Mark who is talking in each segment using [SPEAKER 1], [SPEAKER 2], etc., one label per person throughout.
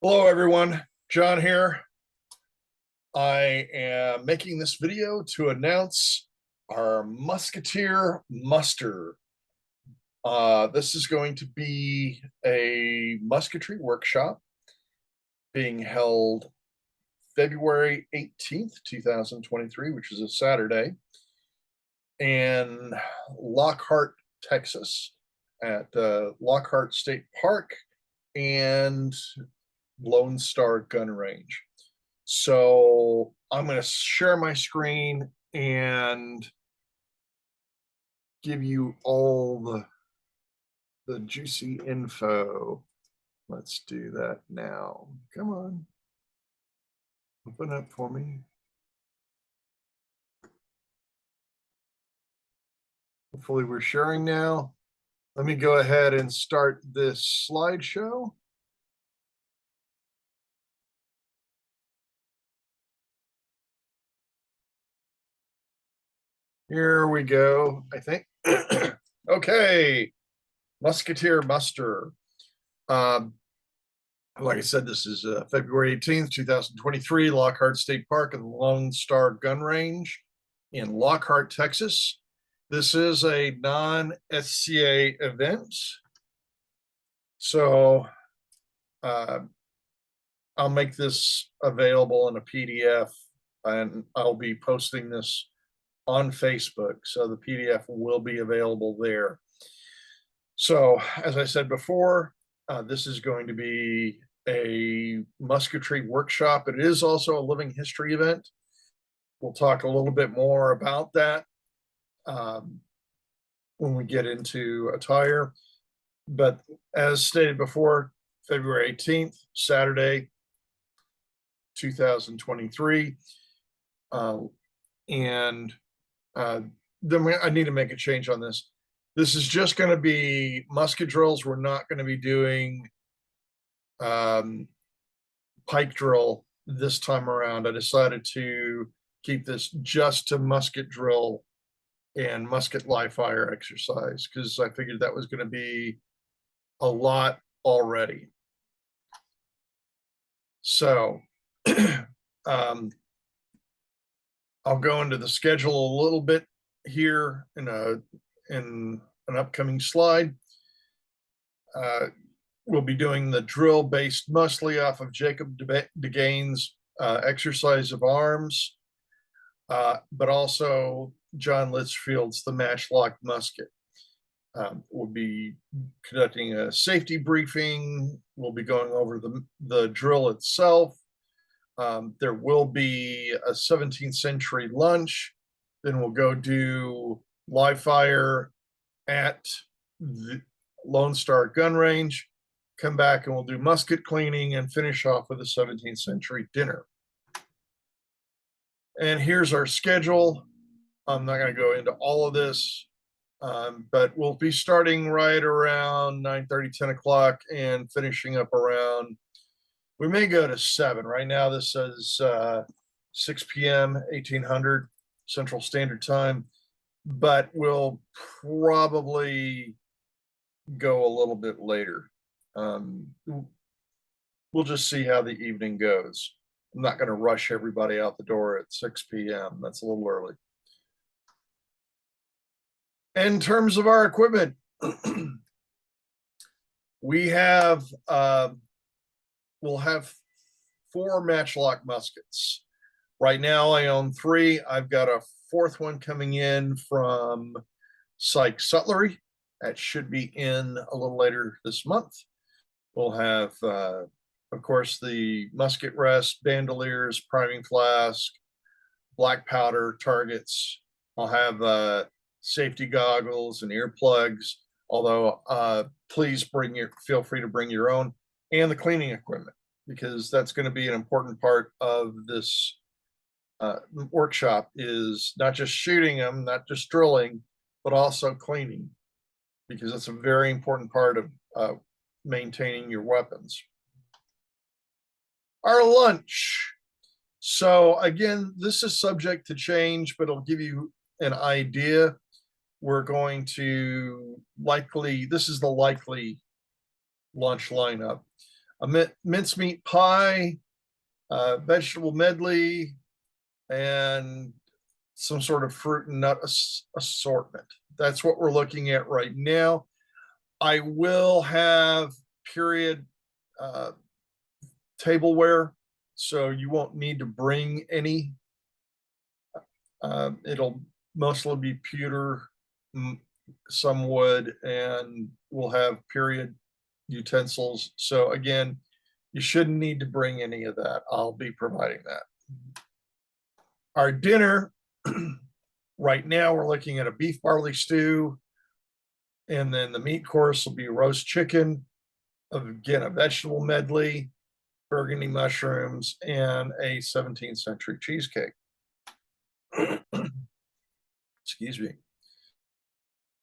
[SPEAKER 1] Hello everyone, John here. I am making this video to announce our Musketeer muster. This is going to be a musketry workshop being held February 18th, 2023, which is a Saturday, in Lockhart, Texas, at Lockhart State Park and Lone Star Gun Range. So I'm going to share my screen and give you all the juicy info. Let's do that now. Come on. Open up for me. Hopefully we're sharing now. Let me go ahead and start this slideshow. Here we go, I think. Okay, Musketeer muster. Like I said, this is February 18th, 2023, Lockhart State Park and Lone Star Gun Range in Lockhart, Texas. This is a non-SCA event. So I'll make this available in a PDF, and I'll be posting this on Facebook, so the PDF will be available there. So, as I said before, this is going to be a musketry workshop. It is also a living history event. We'll talk a little bit more about that when we get into attire. But as stated before, February 18th, Saturday, 2023. Then I need to make a change on this. This is just going to be musket drills. We're not going to be doing pike drill this time around. I decided to keep this just to musket drill and musket live fire exercise because I figured that was going to be a lot already. So I'll go into the schedule a little bit here in an upcoming slide. We'll be doing the drill based mostly off of Jacob DeGain's exercise of arms, but also John Litchfield's the matchlock musket. We'll be conducting a safety briefing. We'll be going over the drill itself. There will be a 17th century lunch. Then we'll go do live fire at the Lone Star Gun Range, come back and we'll do musket cleaning and finish off with a 17th century dinner. And here's our schedule. I'm not going to go into all of this, but we'll be starting right around 9:30, 10 o'clock and finishing up around, we may go to 7. Right now this says 6 p.m. 1800 Central Standard Time, but we'll probably go a little bit later. We'll just see how the evening goes. I'm not going to rush everybody out the door at 6 p.m. That's a little early. In terms of our equipment, we have we'll have 4 matchlock muskets. Right now I own 3. I've got a 4th one coming in from Sykes Sutlery. That should be in a little later this month. We'll have, of course, the musket rest, bandoliers, priming flask, black powder, targets. I'll have safety goggles and earplugs, although please feel free to bring your own, and the cleaning equipment, because that's going to be an important part of this workshop, is not just shooting them, not just drilling, but also cleaning, because that's a very important part of maintaining your weapons. Our lunch. So again, this is subject to change, but it'll give you an idea. We're going to this is the likely lunch lineup. a mincemeat pie, vegetable medley, and some sort of fruit and nut assortment. That's what we're looking at right now. I will have period tableware, so you won't need to bring any. It'll mostly be pewter, some wood, and we'll have period utensils. So again, you shouldn't need to bring any of that. I'll be providing that. Our dinner, right now we're looking at a beef barley stew, and then the meat course will be roast chicken, again, a vegetable medley, burgundy mushrooms, and a 17th century cheesecake. Excuse me.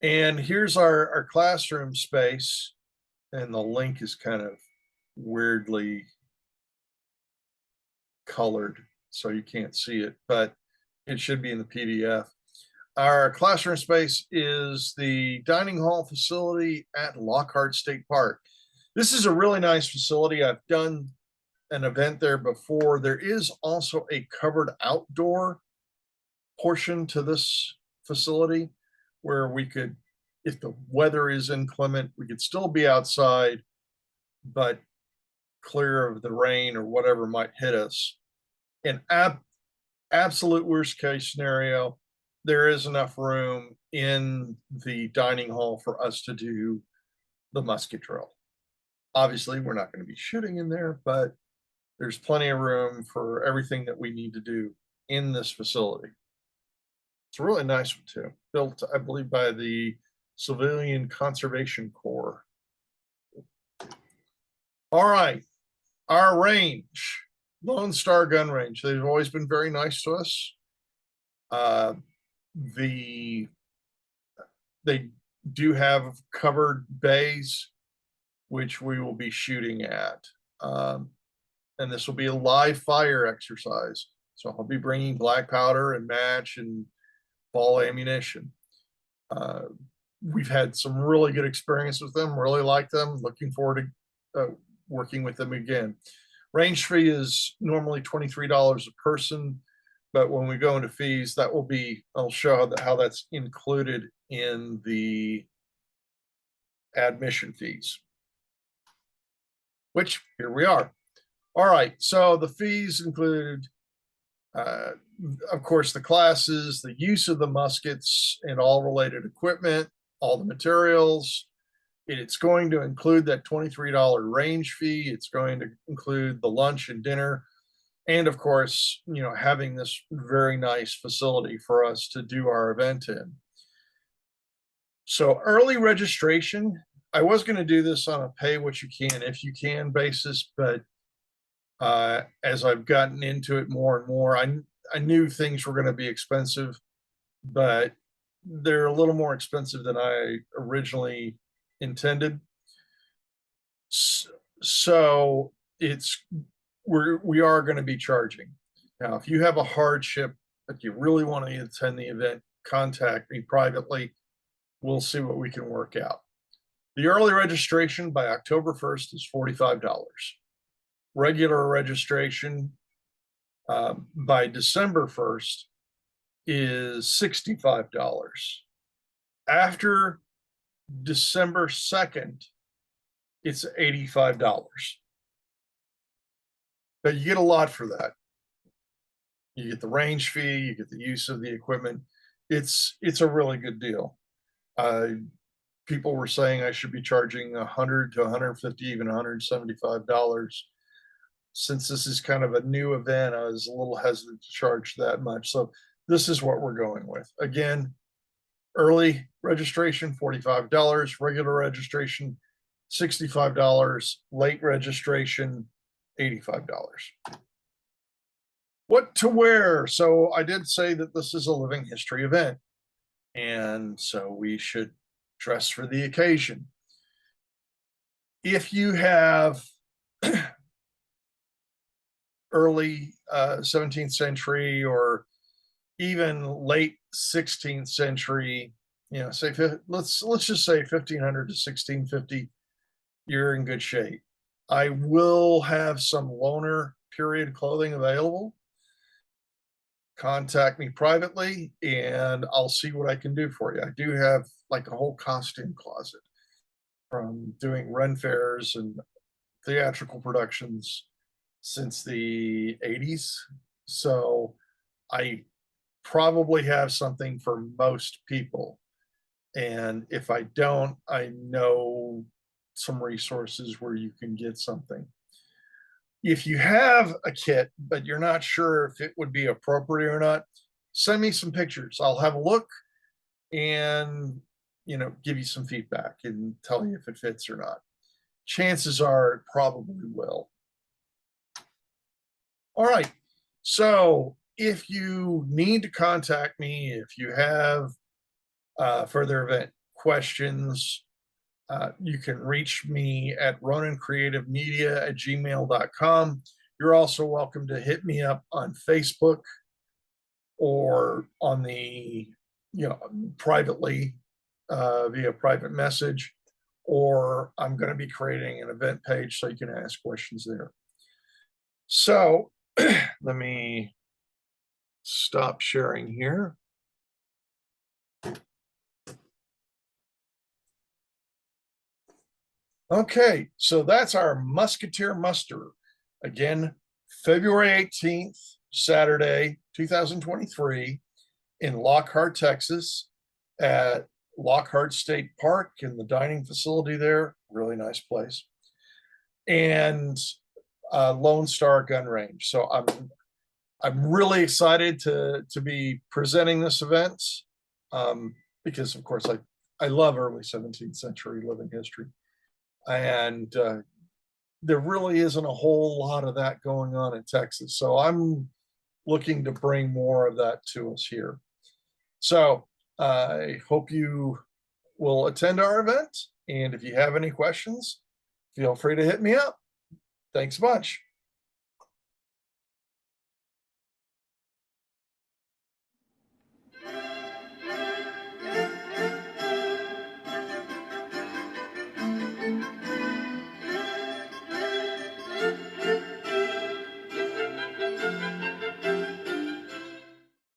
[SPEAKER 1] And here's our classroom space, and the link is kind of weirdly colored, so you can't see it, but it should be in the PDF. Our classroom space is the dining hall facility at Lockhart State Park. This is a really nice facility. I've done an event there before. There is also a covered outdoor portion to this facility where we could, if the weather is inclement, we could still be outside, but clear of the rain or whatever might hit us. In absolute worst case scenario, there is enough room in the dining hall for us to do the musket drill. Obviously, we're not going to be shooting in there, but there's plenty of room for everything that we need to do in this facility. It's a really nice one too, built, I believe, by the Civilian Conservation Corps. All right, our range, Lone Star Gun Range. They've always been very nice to us. They do have covered bays, which we will be shooting at. And this will be a live fire exercise. So I'll be bringing black powder and match and ball ammunition. We've had some really good experience with them, really like them, looking forward to working with them again. Range fee is normally $23 a person, but when we go into fees, that will be, I'll show how that's included in the admission fees, which here we are. All right, so the fees include, of course, the classes, the use of the muskets and all related equipment, all the materials. It's going to include that $23 range fee. It's going to include the lunch and dinner. And of course, having this very nice facility for us to do our event in. So early registration, I was going to do this on a pay what you can, if you can basis, but as I've gotten into it more and more, I knew things were going to be expensive, but they're a little more expensive than I originally intended. So we are going to be charging. Now, if you have a hardship that you really want to attend the event, contact me privately. We'll see what we can work out. The early registration by October 1st is $45. Regular registration by December 1st is $65. After December 2nd, it's $85. But you get a lot for that. You get the range fee, you get the use of the equipment. It's a really good deal. People were saying I should be charging $100 to $150, even $175. Since this is kind of a new event, I was a little hesitant to charge that much. So this is what we're going with. Again, early registration, $45, regular registration, $65, late registration, $85. What to wear? So I did say that this is a living history event, and so we should dress for the occasion. If you have early 17th century or even late 16th century, say let's just say 1500 to 1650, you're in good shape. I will have some loaner period clothing available. Contact me privately and I'll see what I can do for you. I do have like a whole costume closet from doing run fairs and theatrical productions since the 80s. So I probably have something for most people. And if I don't, I know some resources where you can get something. If you have a kit, but you're not sure if it would be appropriate or not, send me some pictures. I'll have a look and, give you some feedback and tell you if it fits or not. Chances are it probably will. All right. So if you need to contact me, if you have further event questions, you can reach me at ronancreativemedia@gmail.com. You're also welcome to hit me up on Facebook or on the, privately via private message, or I'm going to be creating an event page so you can ask questions there. So let me stop sharing here. Okay, so that's our Musketeer muster. Again, February 18th, Saturday, 2023, in Lockhart, Texas, at Lockhart State Park in the dining facility there. Really nice place. And Lone Star Gun Range. So I'm really excited to be presenting this event because, of course, I love early 17th century living history. And there really isn't a whole lot of that going on in Texas. So I'm looking to bring more of that to us here. So I hope you will attend our event. And if you have any questions, feel free to hit me up. Thanks much.